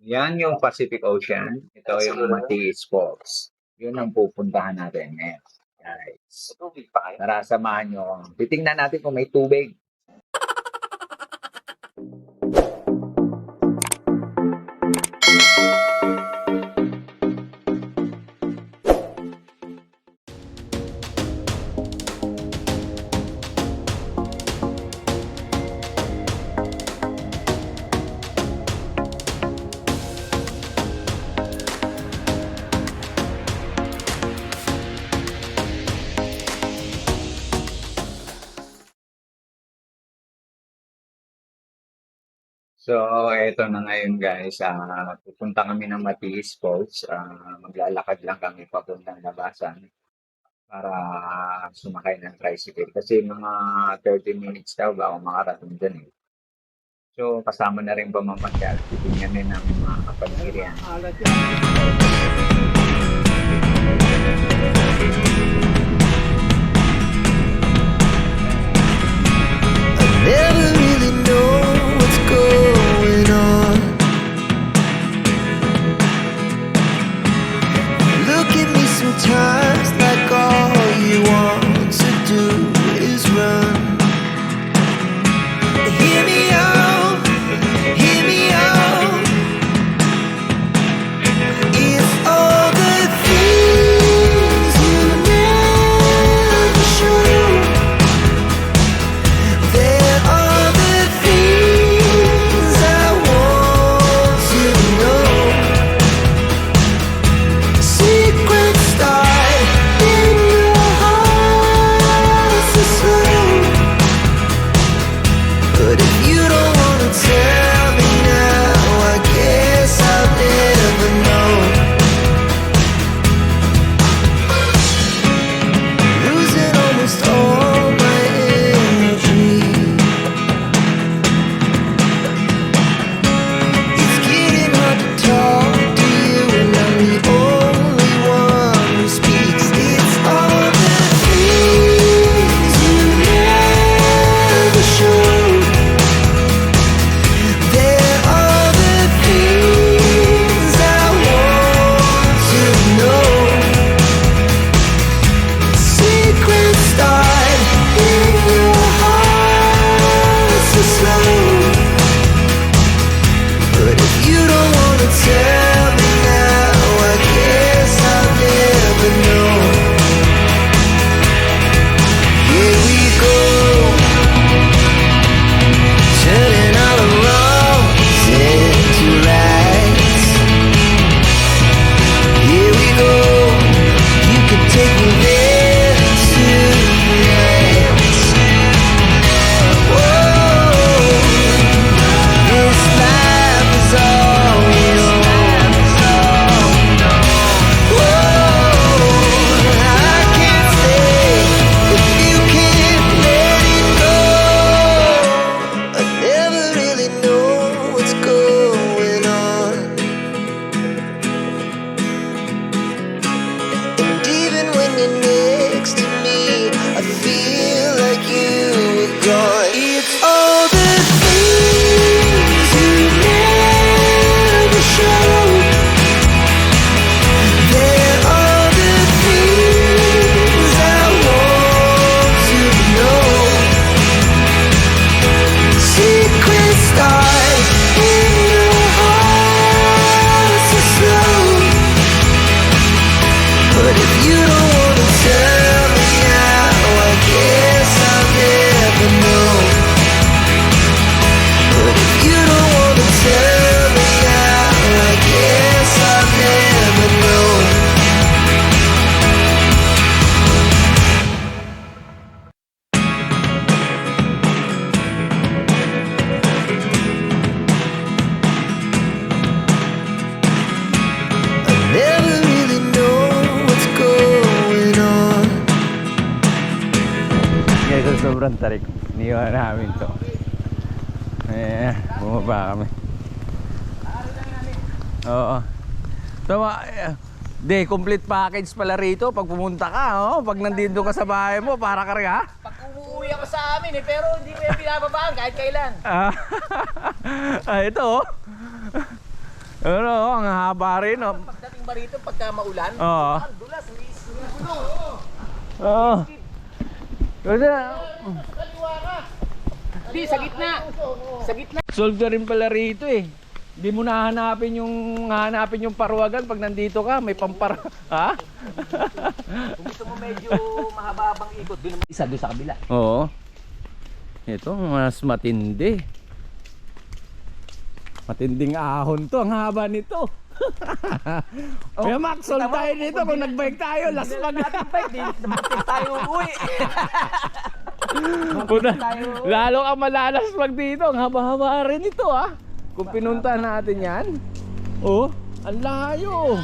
Yan yung Pacific Ocean. Ito yung Matiis Falls. Yun ang pupuntahan natin ngayon. Guys, tara samahan nyo. Titingnan natin kung may tubig. So, eto na ngayon guys. Pupunta kami ng Matiis Falls. Maglalakad lang kami papuntang Labasan para sumakay ng tricycle. Kasi mga 30 minutes daw ba ako makarating dyan eh. So, kasama na rin pamamasyal. Titingnan din ng mga kapamilyan. Never really know what's going on. Look at me sometimes like all you want to do is run. Hear me out, hear me out. It's all the things you never show. There are the things I want to know. Secrets start in your heart so slow. But if you don't wanna tell me now, I guess I'll never know. Losing almost all my energy. It's getting hard to talk to you, and I'm the only one who speaks. It's all the things you never show. There are the things I want to know. Secrets start in your heart so slow. But if you don't wanna tell me now, I guess I'll never know. Here we go, turning all the wrongs into rights. Here we go, you can take me there tonight. Whoa, this life is all we know. Whoa, I can't stay if you can't let it go. I never really know what's going on. And even when you're next to me, I feel like you were gone. It's all the things you never show. There are the things I want to know. Secrets start in your heart so slow. But if you don't wanna tell me now, I guess I'll never know. But if you don't wanna tell me now, I guess I'll never know. I never really know what's going on. Kaya sobrang tarik, iniwan namin to. Bumaba kami. Oo. Complete package pala rito pag pumunta ka, oh. Pag nandito ka sa bahay mo, para ka rin, ha? Pag umuwi ako sa amin pero hindi mo yung pinababaan kahit kailan. Ito, oh. Ano, ang haba rin, oh. Pagdating ba rito pagka maulan? Oo. Ang dulas, Luis. Oo. Kasi, Kaliwa ka. Hindi, sa gitna. Sa gitna. solve ka rin pala rito eh. Hindi mo nahanapin yung paruwagan pag nandito ka, may pampar. Ha? Kung gusto mo medyo mahaba-habang ikot, doon naman isa doon sa kabila. Oo. Ito, mas matindi. Matinding ahon to, ang haba nito. Kaya Max, solve tayo dito kung nagbike tayo, last mag. Bakit tayo uwi? Lalo ka malalas pag dito, ang haba-haba rin ito ah. Kung pinunta natin yan. Oh, ang layo.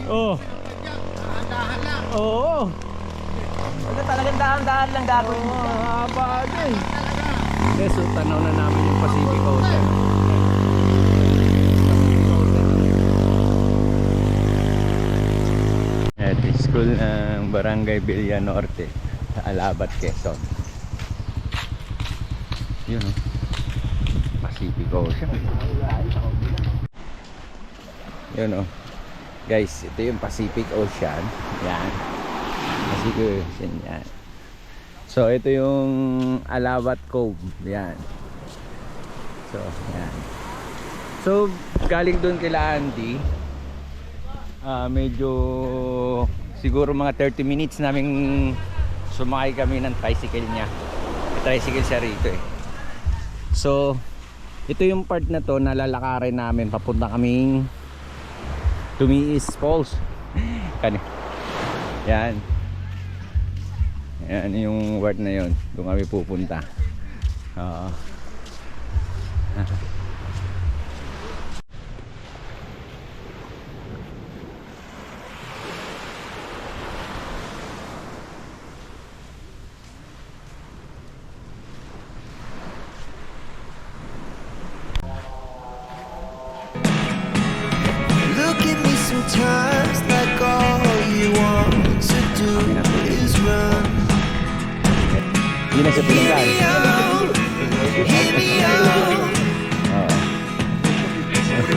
Oh. Oo. Ano talagang dahan-dahan lang gagawin mo. Haba din. Okay, so tanaw na namin yung Pacific Ocean. Ito, school ng Barangay Villa Norte sa Alabat, Quezon. Yun oh. Pacific Ocean. Yun oh. Guys, ito yung Pacific Ocean. Yan. Pacific Ocean yan. So ito yung Alabat Cove. Yan. So yan. So galing doon kila Andy. Medyo siguro mga 30 minutes naming sumakay kami ng tricycle niya. May tricycle siya rito eh. So ito yung part na to na lalakarin namin papunta kaming Tumiis Falls. Yan. Yan yung part na yon. Doon kami pupunta. Oo. Look at me sometimes like all you want to do is run. Hindi na siya Hear pinagkaan. me out, hear me out. Oo.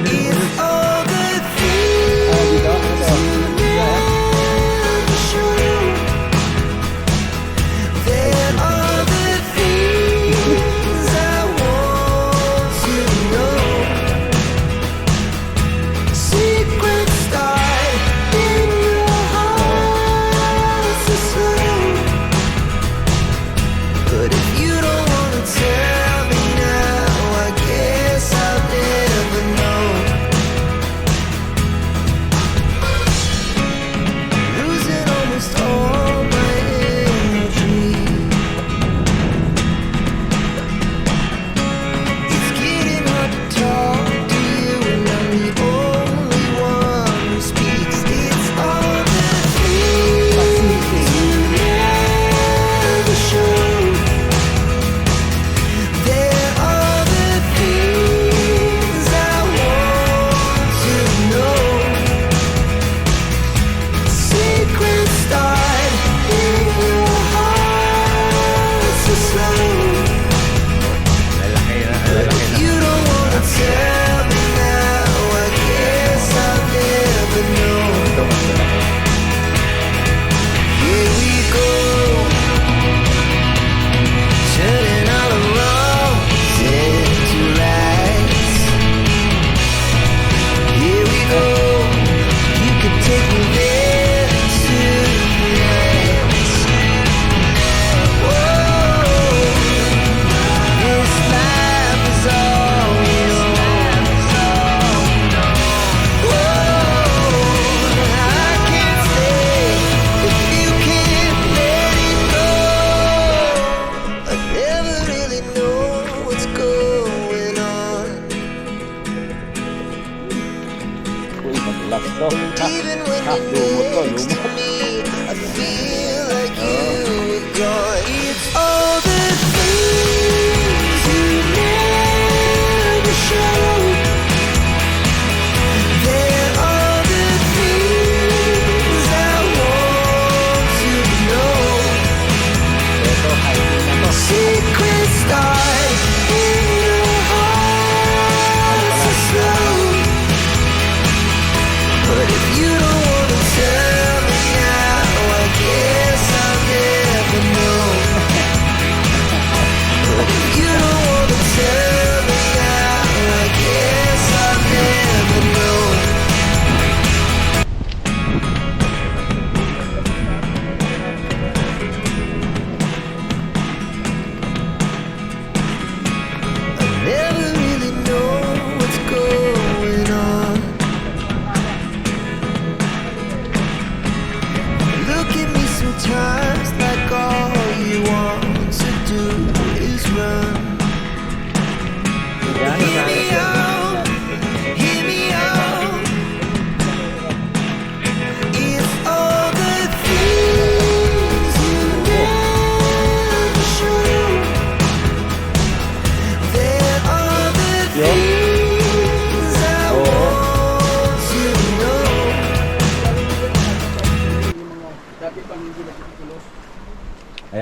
It's all the things you never show. There are the things I want to know. Secrets start in your heart so slow. But if you don't wanna tell me now, I guess I'll never know. Losing almost all my energy. It's getting hard to talk to you, and I'm the only one who speaks. It's all the things you never show. There are the things I want to know. Secrets start in your heart so slow. Lalaki na, But lalaki if na. you don't wanna tell me now, I guess I'll never know. Ito mas lalaki. Here we go, turning all the wrongs into rights. Here we go, you can take me there tonight. Whoa, this life is all we own. Whoa, I can't stay if you can't let it go. I never really know what's going on. Uy, mag-last to. Even when you're next to me, I feel like you were gone. It's all the things you never show. There are the things I want to know. Ito, highway na to. Secrets start in your heart so slow.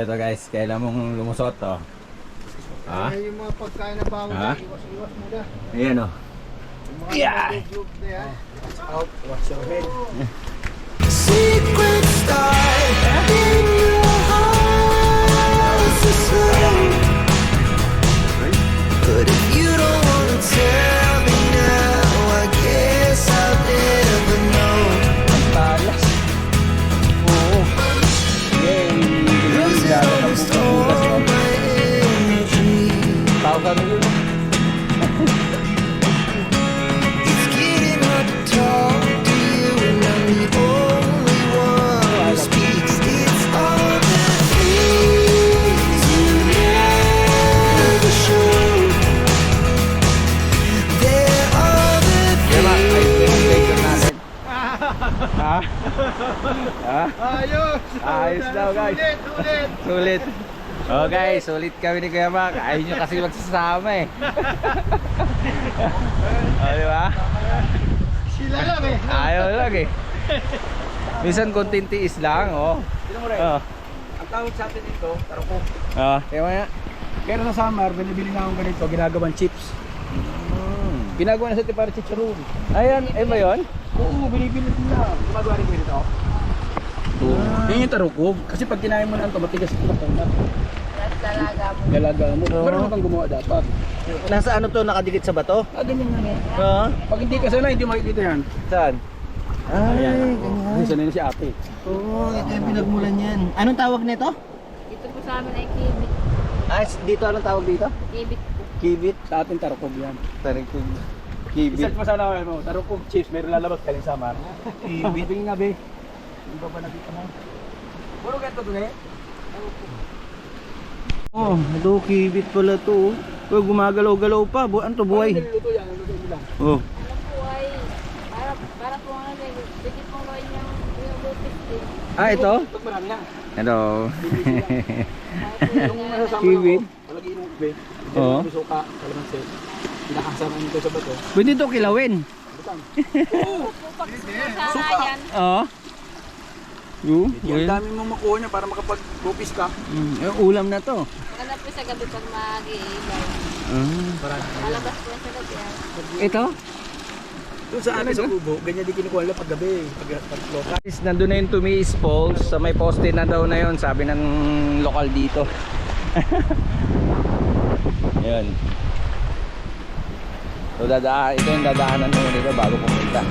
ito guys, kailan mong lumusot to? Ha? Yung mga pagkain na bawal, Ha? iwas muna. Ayan o. Yung mga Yeah. group na yan. Watch out, watch your head. Secret start in your house is slow. But if you don't wanna tell me now, I guess I'll never know. Talas. Oo. Yay! Losing almost all my energy. Tao kami yun. It's getting hard to talk to you, and I'm the only one who speaks. It's all the things you never show. There are the Diba? Ay, things. pinag-take natin. Ha? Ha? Ayos! Ayos daw, guys. Ulit! Sulit. Oh guys, sulit kami ni Kuya Mac. Ayaw nyo kasi magsasama eh. Oh, di ba? Sila lang eh. Ayaw lang eh. Minsan konting tiis lang, oh. Sino mo rin? Oh. Ang tawag sa atin dito, tarukog. Oh, kaya mo nga. Pero sa summer, binibili na akong ganito, ginagawang chips. Ginagawa na sa tipara chicharon. Ayan, eh ba yun? Oo, binibili nila. Gumagawa rin ko ito. Yan yung tarukog. Kasi pag kinain mo na ito, matigas ito matanda. Dalaga mo. Pero kang gumawa dapat. Nasa ano to, nakadikit sa bato? Ganyan nga eh. Oo. Pag hindi ka sanay, hindi makikita yan. Saan? Ayan. Ay, sanay na si ate. Oo, ito yung pinagmulan yan. Anong tawag nito? Dito po sa amin ay kibit. Ah, dito anong tawag dito? Kibit po. Kibit. Sa ating tarukog yan. Tarikog. Isearch mo sana mo, tarukog chips, meron lalabas galing sa mar. Kibit. Sabi nga be. Hindi pa ba nakita mo? Puro ganito to eh. Oh, ito kibit pala to. Oh, gumagalaw-galaw pa. Ano to, buhay? Niluto yan, niluto nila. Oh. Ano po ay, para po ano, pwede po gawin yung lupis din. Ah, ito? Pag marami na. Hello. Yung nasasama Kiwi. ko, palagi yung ube. Oo. Yung suka, kalamansi. Pinakasama nito sa bato. Pwede ito kilawin. Sana yan. Oo. Yung, Ang dami mong makuha niya para makapag-bupis ka. ulam na to. Maganda po sa gabi pag mag-iilaw. Ah. Malabas po yan sa gabi. Ito? Doon sa amin sa kubo, ganyan din kinukuha nila pag gabi. Pag local. Guys, nandun na yung Tumiis Falls. Sa may poste na daw na yun, sabi ng lokal dito. Ayun. So ito yung dadaanan mo dito bago pumunta.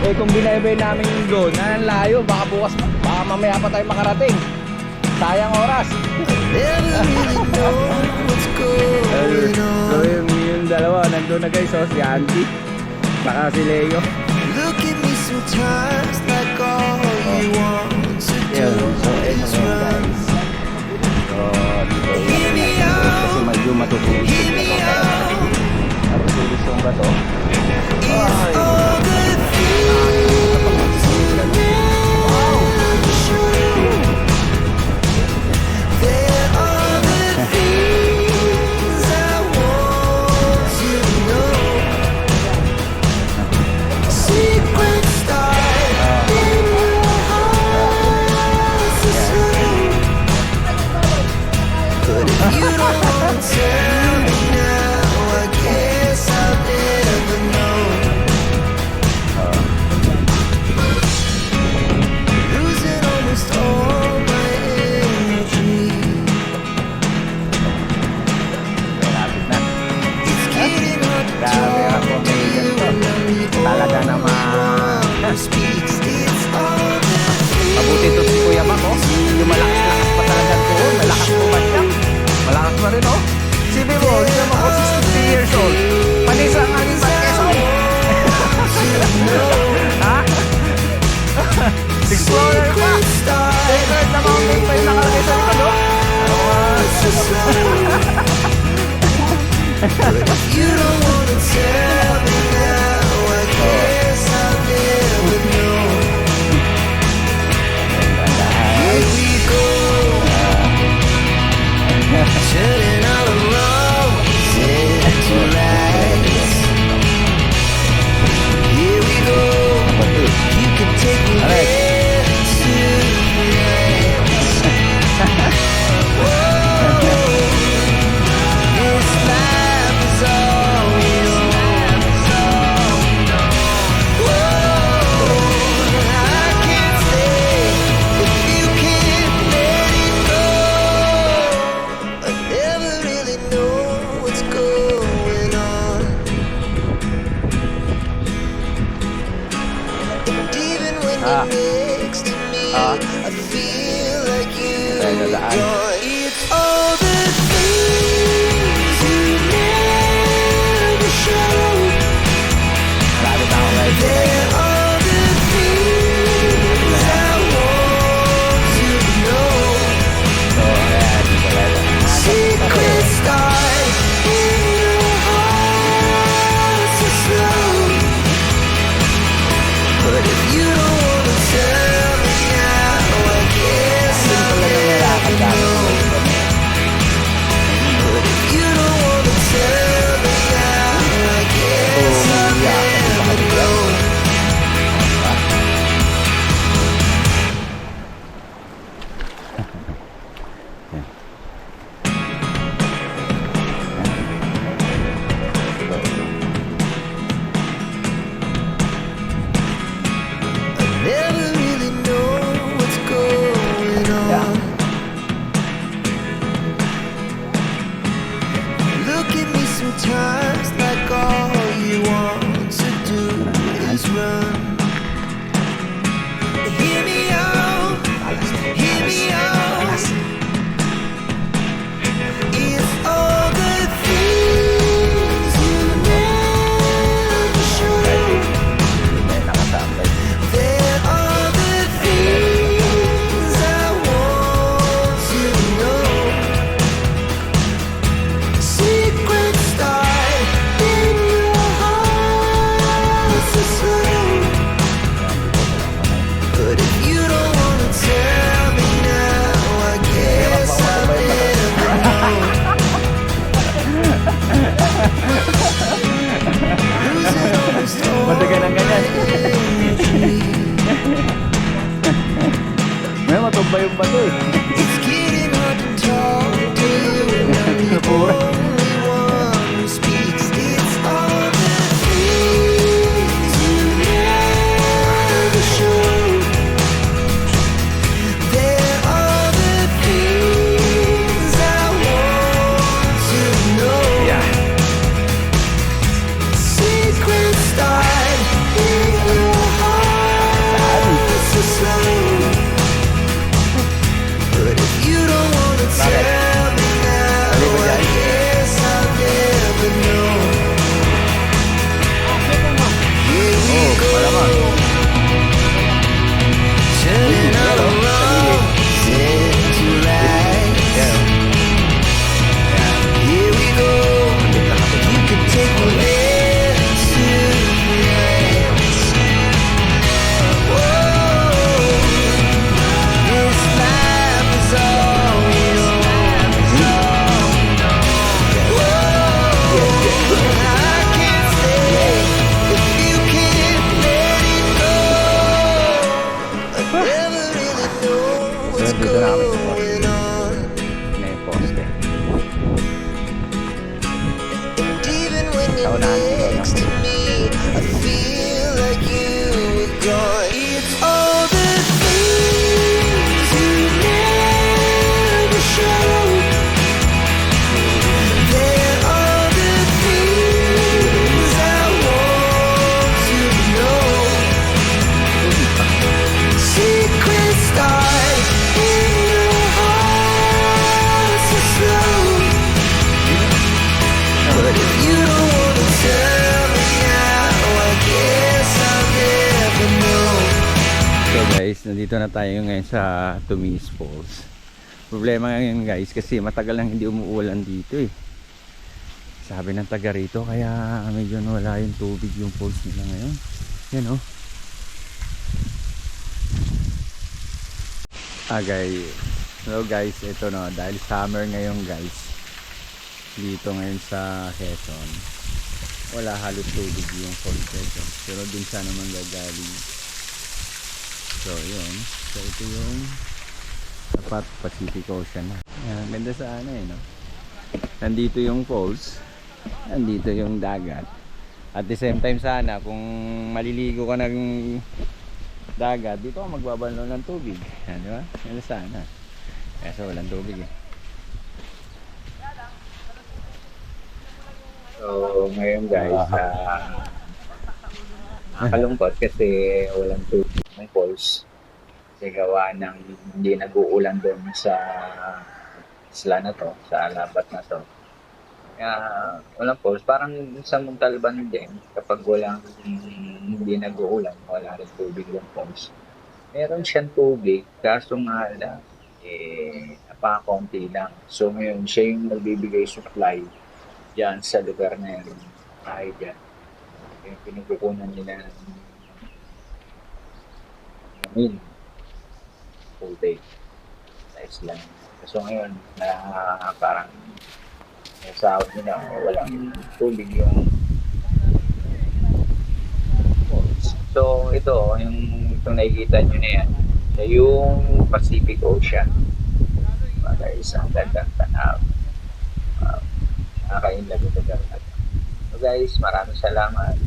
Eh kung binaybay namin yung doon, ang layo, baka bukas, baka mamaya pa tayo makarating. Sayang oras. Never really know what's going So on. yung dalawa, nandun na guys, oh, si Auntie. Baka si Leo. Look at me sometimes like all you want to do Yun, so is ito na run. guys. So dito, Hear me kasi out, medyo matutulis hear me out. matutulis yung bato. It's all the things you never show. There are the things I want to know. Secret start in your heart is slow. But if you don't wanna tell me now, I guess I'll never know. standing next to me, I feel like you Tayo were dadaan. gone. It's all the things you never showed. Malapit na ako guys. There are the things I want to know. So, ayan. Dito tayo. Secret start in your heart so slow. But if you don't wanna tell me now, I guess I'll never know. But if you don't wanna tell me now, I guess I'll never know. Never really know what's going on. Look at me sometimes like all you want to do is run. Hear me out, hear me out. It's all the things you never show. May nakasabay. There are the things I want to know. Secret start in your heart so slow. But if you don't wanna tell me now, I guess I'll never know. Losing almost all Matagal ang ganyan. May matumba yung bato eh. It's getting hard to talk to you when I'm the only one who speaks. It's all the things you never show. There are the things I want to know. Yeah. Secret start in your heart so slow. But if you don't wanna tell me now, I guess I'll never know. Here we go, turning our wrongs into rights. Here we go, you can take whatever tonight. Whoa, this life is all we own. Whoa, I can't stay if you can't let it go. I never really know what's Dito na kami sa poste. going on. May poste. And even when you're next to me, I feel like you were gone. It's all the things you never show. There are the things I want to know. Secret start in your heart so slow. But if you don't wanna tell me now, I guess I'll never know. So guys, nandito na tayo ngayon sa Tumis Falls. Problema ngayon guys kasi matagal lang hindi umuulan dito eh. Sabi ng taga rito kaya medyo wala yung tubig yung falls nila ngayon. Yan oh. Guys. Hello guys, ito no, dahil summer ngayon guys. Dito ngayon sa Quezon. Wala halos tubig yung falls nito. Pero dun siya naman gagaling. So yun. So ito yung tapat Pacific Ocean na. Yan, ganda sa ano eh no. Nandito yung falls. Nandito yung dagat. At the same time sana kung maliligo ka ng dagat, dito ka magbabalo ng tubig. Yan, di ba? Yan sana. Kaso walang tubig eh. So, ngayon guys, Nakakalungkot kasi walang tubig ng falls. Kasi gawa ng hindi nag-uulan doon sa isla na to, sa alabat na to. Kaya walang falls. Parang sa Montalban din, kapag walang hindi nag-uulan, wala rin tubig yung falls. Meron siyang tubig, kaso nga lang, napakaunti lang. So ngayon, siya yung nagbibigay supply dyan sa lugar na yun. Tayo dyan. Yung pinagkukunan nila ng namin, tubig sa isla. So ngayon, parang sa nila, walang tubig yung falls. So ito, itong nakikita nyo na yan, siya yung Pacific Ocean. Mga isang gandang tanaw. Nakakainlog ito. So guys, maraming salamat.